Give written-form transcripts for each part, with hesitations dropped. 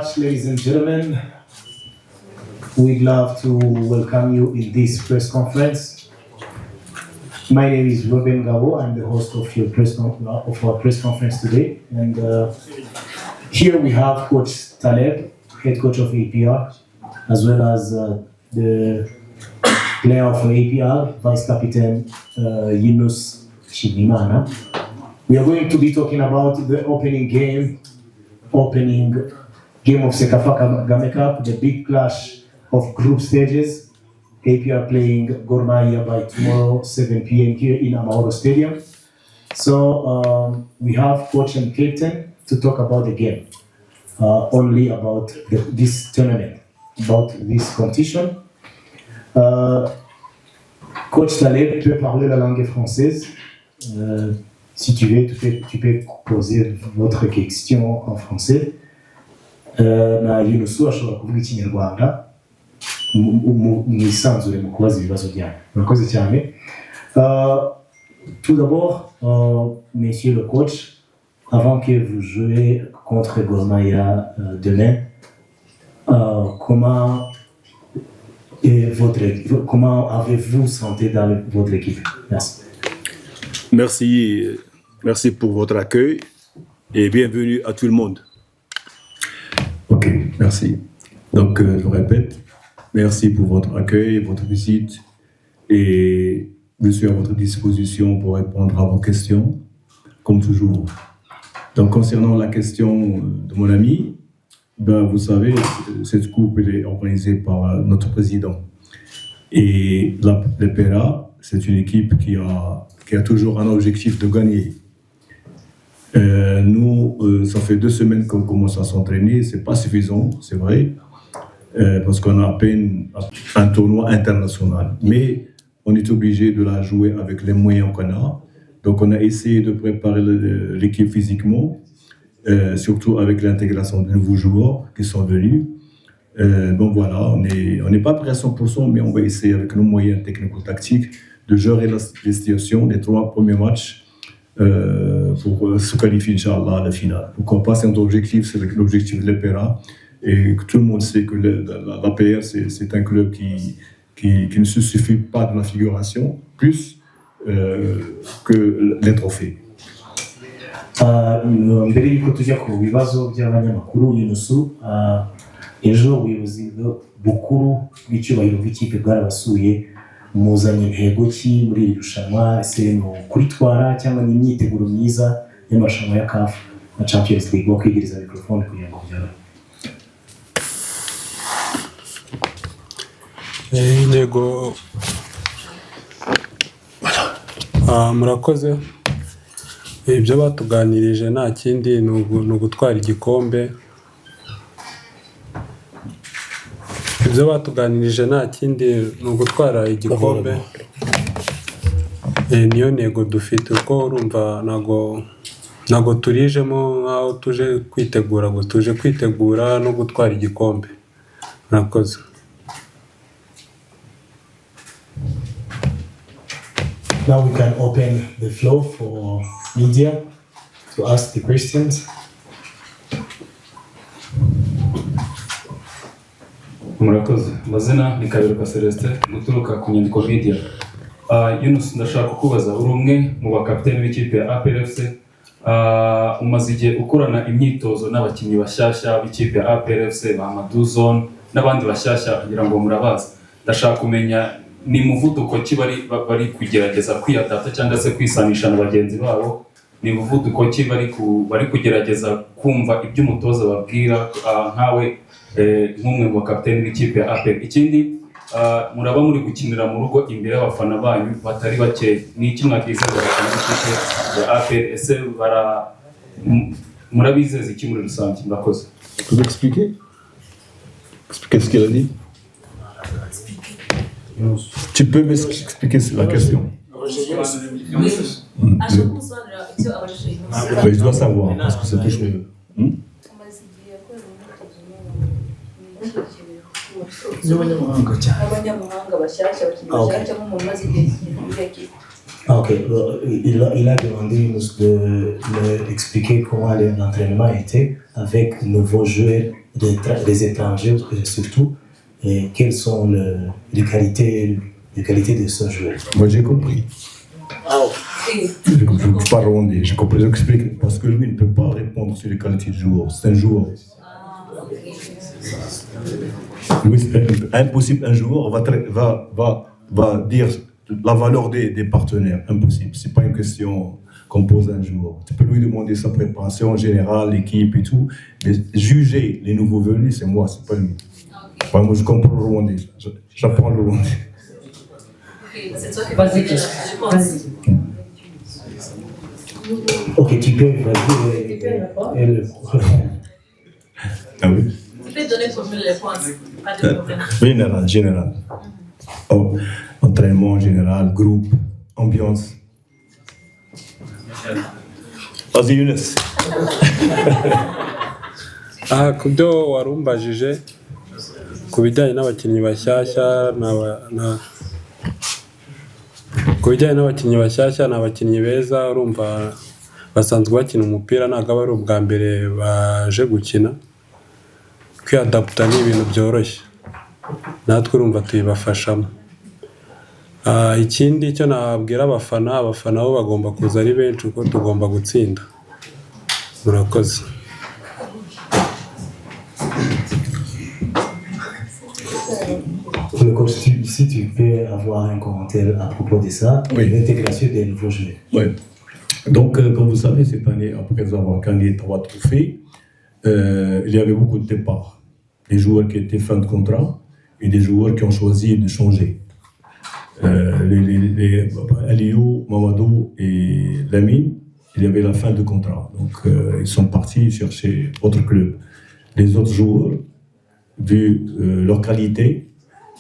much, ladies and gentlemen. We'd love to welcome you in this press conference. My name is Robin Gabo. I'm the host of our press conference today. And here we have Coach Taleb, head coach of APR, as well as the player of APR, Vice Captain Yunus Shibimana. We are going to be talking about the opening game of Sekafa Game Cup, the big clash of group stages. APR playing Gor Mahia by tomorrow, 7 p.m. here in Amahoro Stadium. So we have coach and captain to talk about the game, only about this tournament, about this competition. Coach Taleb, tu peux parler la langue française. Si tu veux, tu peux poser votre question en français. Na Yunusu ashobora kuvuga ikinyarwanda mwisanzure mu kubaza ibibazo byanyu. Murakoze cyane. Tout d'abord, monsieur le coach, avant que vous jouiez contre Gor Mahia demain, comment avez-vous senti dans votre équipe? Merci. Merci pour votre accueil et bienvenue à tout le monde. Ok, merci. Donc, je répète, merci pour votre accueil, votre visite et je suis à votre disposition pour répondre à vos questions, comme toujours. Donc, concernant la question de mon ami, vous savez, cette coupe elle est organisée par notre président. Et l'EPERA, c'est une équipe qui a toujours un objectif de gagner. Nous, ça fait 2 semaines qu'on commence à s'entraîner, c'est pas suffisant, c'est vrai, parce qu'on a à peine un tournoi international. Mais on est obligé de la jouer avec les moyens qu'on a. Donc on a essayé de préparer l'équipe physiquement, surtout avec l'intégration de nouveaux joueurs qui sont venus. Donc voilà, on n'est pas prêt à 100%, mais on va essayer avec nos moyens technico-tactiques de gérer les situations des 3 premiers matchs pour se qualifier, Inch'Allah, à la finale. Donc on passe à notre objectif, c'est l'objectif de l'EPERA, et que tout le monde sait que l'APR, c'est un club qui ne se suffit pas de la figuration, plus que les trophées. mbere y'uko tujya ku bibazo by'abanyamakuru, Yunusu, ejo ubuyobozi bukuru bw'icyubahiro bw'ikipe bwarabasuye, muzanye intego ki muri iri rushanwa? Ese ni kuritwara cyangwa ni imyiteguro myiza y'amarushanwa ya CAF na Champions League? Wo kwigereza mikrofone kugira ngo byare. Intego murakoze. Ibyo batuganirije nta kindi ni ugutwara igikombe. Ibyo batuganirije nta kindi ni ugutwara igikombe. Niyo ntego dufite, kuko urumva ntago turijemo nk'aho tuje kwitegura, ngo tuje kwitegura no gutwara igikombe. Murakoze. Now we can open the floor for media to ask the questions. Murakoze. Mazina ni Kaberuka Celestin, guturuka ku Nyandiko Media. Yunus, ndashaka kukubaza, uri umwe mu bakapiteni b'ikipe ya APR FC. Umaze igihe ukorana imyitozo n'abakinnyi bashyashya b'ikipe ya APR FC, ba Maduzone n'abandi bashyashya kugira ngo murabaza. Ndashaka kumenya ni muvuduko ki bari kugerageza kwiyadapta cyangwa se kwisanisha na bagenzi babo, ni muvuduko ki bari kugerageza kumva ibyo umutoza babwira, nkawe nk'umwe mu bakapiteni b'ikipe ya APR. Ikindi, muraba muri gukinira mu rugo imbere y'abafana banyu batari bake, ni iki mwakizeza abafana b'ikipe ya APR? Ese murabizeza iki muri rusange? Murakoze. Vous expliquer ce qu'elle a dit? Tu peux m'expliquer la question? Je dois savoir, parce que c'est touche les... Ok, il a demandé de expliquer comment l'entraînement était avec nouveaux joueurs des étrangers surtout, et quelles sont les qualités de ce joueur? Moi j'ai compris. Je parle rwandais, j'ai compris, j'explique. Parce que lui il ne peut pas répondre sur les qualités du joueur. C'est un joueur. Lui, c'est impossible, un joueur va dire la valeur des partenaires. Impossible. C'est pas une question qu'on pose à un joueur. Tu peux lui demander sa préparation générale, l'équipe et tout, mais juger les nouveaux venus, c'est moi, c'est pas lui. Enfin, moi, je comprends le rwandais. J'apprends le rwandais. Vas-y. Ok, tu peux Ah oui? Tu peux donner pour nous les réponses, pas de problème. Général. Oh, entraînement général, groupe, ambiance. Vas-y, Younes. ku byo warumbajije ku bijyanye n'abakinnyi bashyashya ni abakinnyi beza, urumva basanzwe bakina umupira, ntabwo aba ari ubwa mbere baje gukina. Kwiadaputa ni ibintu byoroshye, natwe urumva tuyibafashamo. Ikindi cyo nabwira abafana bo bagomba kuza ari benshi kuko tugomba gutsinda. Murakoze. Si tu peux avoir un commentaire à propos de ça, oui. L'intégration des nouveaux joueurs. Oui. Donc, comme vous savez, cette année, après avoir gagné 3 trophées, il y avait beaucoup de départs. Des joueurs qui étaient fin de contrat et des joueurs qui ont choisi de changer. Aliou, Mamadou et Lamine, il y avait la fin de contrat. Donc, ils sont partis chercher autre club. Les autres joueurs, vu leur qualité,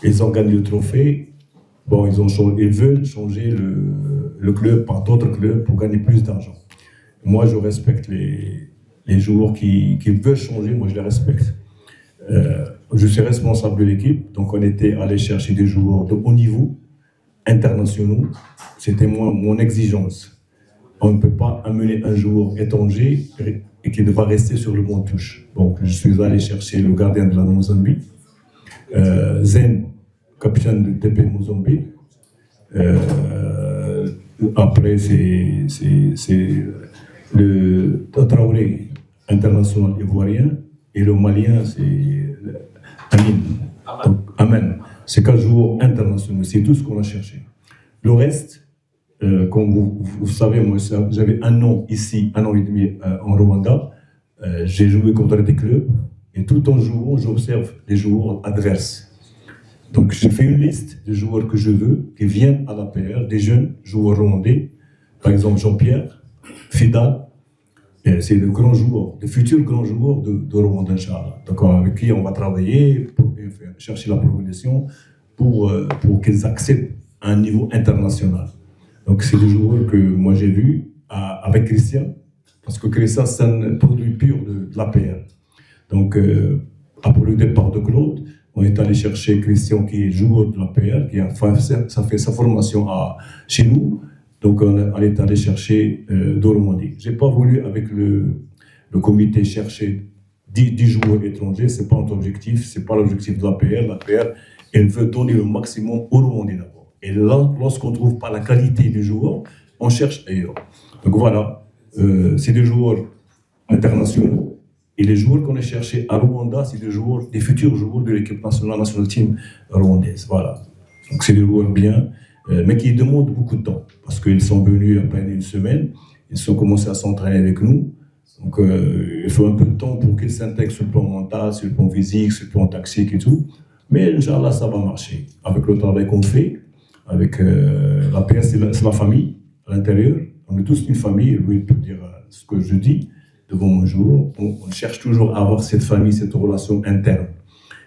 ils ont gagné le trophée. Bon, ils veulent changer le club par d'autres clubs pour gagner plus d'argent. Moi, je respecte les joueurs qui veulent changer, moi je les respecte. Je suis responsable de l'équipe, donc on était allé chercher des joueurs de haut niveau, internationaux. C'était mon exigence. On ne peut pas amener un joueur étranger et qui devra rester sur le banc de touche. Donc je suis allé chercher le gardien de la Mozambique, Zen, capitaine de TP Mozambique. Après, c'est le Traoré, international ivoirien, et le Malien, c'est Amin. Donc, Amen. C'est 4 joueurs internationaux, c'est tout ce qu'on a cherché. Le reste, comme vous savez, moi j'avais un an ici, 1 an et demi en Rwanda. J'ai joué contre des clubs et tout en jouant, j'observe les joueurs adverses. Donc j'ai fait une liste de joueurs que je veux qui viennent à l'APR, des jeunes joueurs rwandais, par exemple Jean-Pierre, Fidal, c'est de grands joueurs, de futurs grands joueurs de Rwanda, Inch'Allah. Donc avec qui on va travailler pour chercher la progression pour qu'ils accèdent à un niveau international. Donc c'est des joueurs que moi j'ai vus avec Christian, parce que Christian c'est un produit pur de l'APR. Donc après le départ de Claude, on est allé chercher Christian qui est joueur de l'APR, qui a fait sa formation chez nous. Donc on est allé chercher Dormandi. Je n'ai pas voulu avec le comité chercher 10 joueurs étrangers, ce n'est pas notre objectif, ce n'est pas l'objectif de l'APR. L'APR, elle veut donner le maximum au Rwandais d'abord. Et là, lorsqu'on ne trouve pas la qualité du joueur, on cherche ailleurs. Donc voilà, c'est des joueurs internationaux. Et les joueurs qu'on a cherchés à Rwanda, c'est des futurs joueurs de l'équipe nationale team rwandaise. Voilà. Donc c'est des joueurs bien, mais qui demandent beaucoup de temps. Parce qu'ils sont venus à peine une semaine, ils ont commencé à s'entraîner avec nous. Donc il faut un peu de temps pour qu'ils s'intègrent sur le plan mental, sur le plan physique, sur le plan tactique et tout. Mais Inch'Allah, ça va marcher. Avec le travail qu'on fait, avec la PS, c'est la famille à l'intérieur. On est tous une famille, lui il peut dire ce que je dis devant mon jour. On cherche toujours à avoir cette famille, cette relation interne.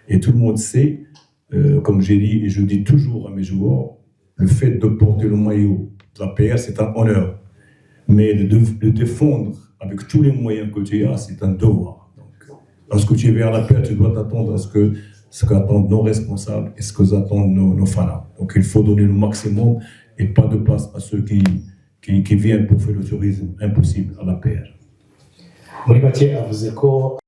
Et tout le monde sait, comme j'ai dit et je dis toujours à mes joueurs, le fait de porter le maillot de la PR, c'est un honneur. Mais de défendre avec tous les moyens que tu as, c'est un devoir. Donc, lorsque tu viens à la PR, tu dois t'attendre à ce qu'attendent nos responsables et ce que attendent nos fans. Donc il faut donner le maximum et pas de place à ceux qui viennent pour faire le tourisme impossible à la PR. Muri make avuze ko